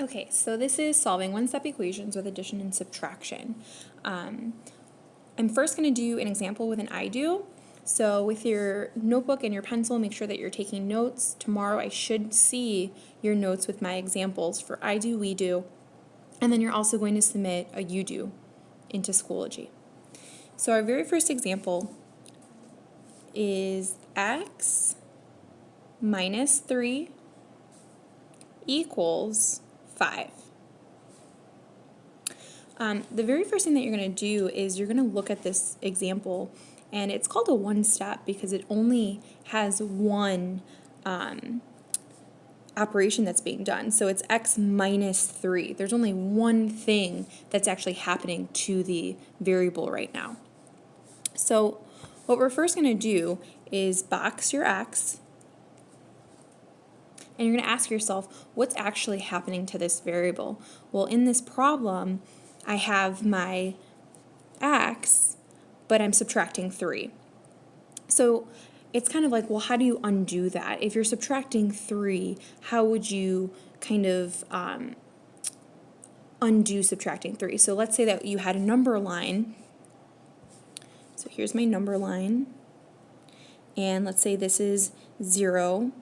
Okay, so this is solving one-step equations with addition and subtraction. I'm first going to do an example with an I do. So with your notebook and your pencil, make sure that you're taking notes. Tomorrow I should see your notes with my examples for I do, we do, and then you're also going to submit a you do into Schoology. So our very first example is x minus 3 equals 5. The very first thing that you're going to do is you're going to look at this example, and it's called a one-step because it only has one operation that's being done. So it's x minus 3. There's only one thing that's actually happening to the variable right now. So what we're first going to do is box your x, and you're going to ask yourself, what's actually happening to this variable? Well, in this problem, I have my x, but I'm subtracting 3. So it's kind of like, well, how do you undo that? If you're subtracting 3, how would you kind of undo subtracting 3? So let's say that you had a number line. So here's my number line. And let's say this is 0.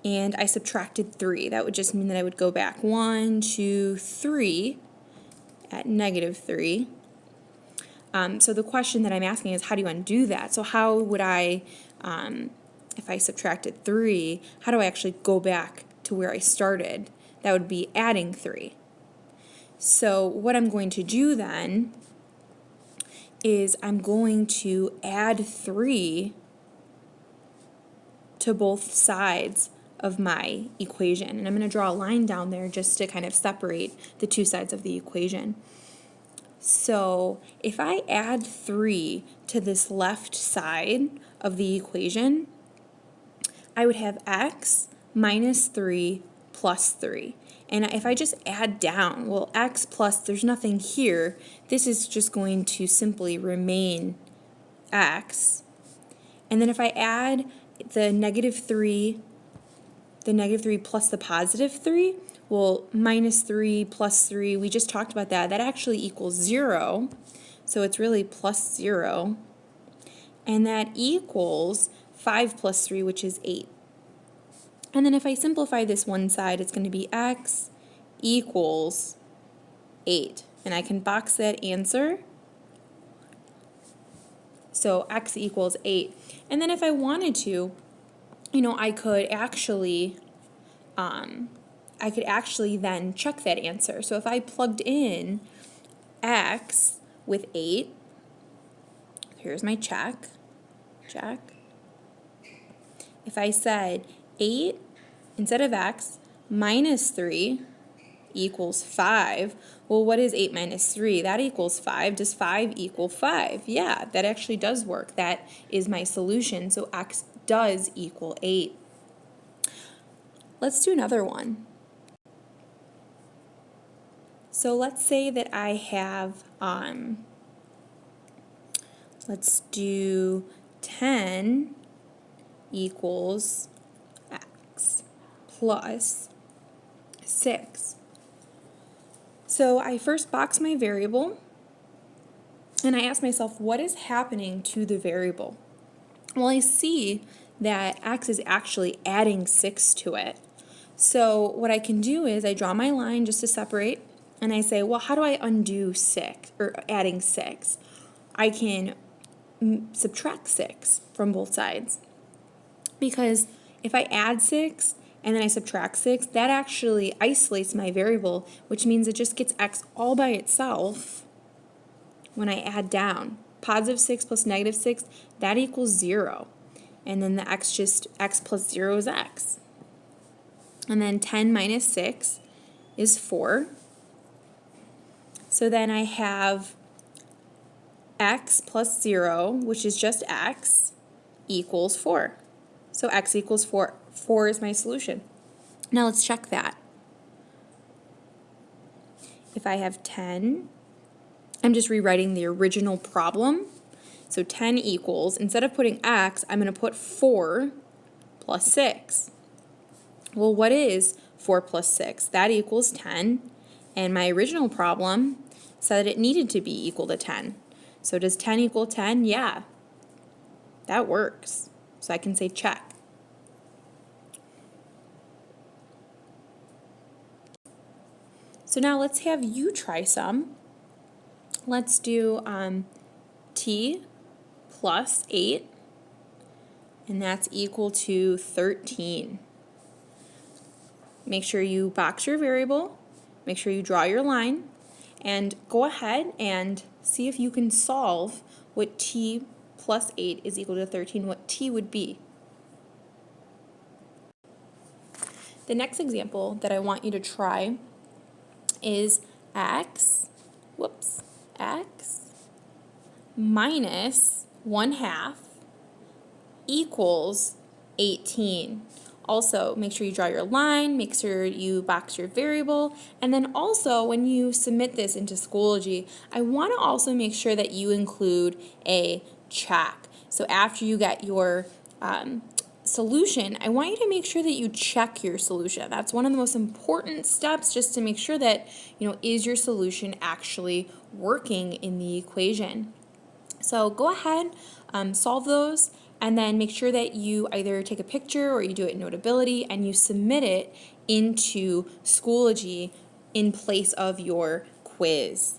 And I subtracted 3. That would just mean that I would go back 1, 2, 3 at negative 3. So the question that I'm asking is, how do you undo that? So how would I, if I subtracted 3, how do I actually go back to where I started? That would be adding 3. So what I'm going to do then is I'm going to add 3 to both sides of my equation. And I'm going to draw a line down there just to kind of separate the two sides of the equation. So if I add 3 to this left side of the equation, I would have x minus 3 plus 3. And if I just add down, well, x plus, there's nothing here. This is just going to simply remain x. And then if I add the negative 3 plus the positive 3, well, minus 3 plus 3, we just talked about that. That actually equals 0. So it's really plus 0. And that equals 5 plus 3, which is 8. And then if I simplify this one side, it's going to be x equals 8. And I can box that answer. So x equals 8. And then if I wanted to, I could actually then check that answer. So if I plugged in x with 8, here's my check. If I said 8 instead of x minus 3 equals 5, well, what is 8 minus 3? That equals 5. Does 5 equal 5? Yeah, that actually does work. That is my solution. So x does equal 8. Let's do another one. So let's say that I have, let's do 10 equals x plus 6. So I first box my variable, and I ask myself, what is happening to the variable? Well, I see that x is actually adding 6 to it. So what I can do is I draw my line just to separate, and I say, well, how do I undo 6, or adding 6? I can subtract 6 from both sides. Because if I add 6 and then I subtract 6, that actually isolates my variable, which means it just gets x all by itself when I add down. Positive 6 plus negative 6, that equals 0. And then the x plus 0 is x. And then 10 minus 6 is 4. So then I have x plus 0, which is just x, equals 4. So x equals 4. 4 is my solution. Now let's check that. If I have 10, I'm just rewriting the original problem. So 10 equals, instead of putting x, I'm going to put 4 plus 6. Well, what is 4 plus 6. That equals 10. And my original problem said it needed to be equal to 10. So does 10 equal 10? Yeah, that works. So I can say check. So now let's have you try some. Let's do t plus 8, and that's equal to 13. Make sure you box your variable, make sure you draw your line, and go ahead and see if you can solve what t plus 8 is equal to 13, what t would be. The next example that I want you to try is x minus 1/2 equals 18. Also, make sure you draw your line, make sure you box your variable, and then also when you submit this into Schoology, I want to also make sure that you include a check. So after you get your solution, I want you to make sure that you check your solution. That's one of the most important steps, just to make sure that, is your solution actually working in the equation. So go ahead, solve those, and then make sure that you either take a picture or you do it in Notability and you submit it into Schoology in place of your quiz.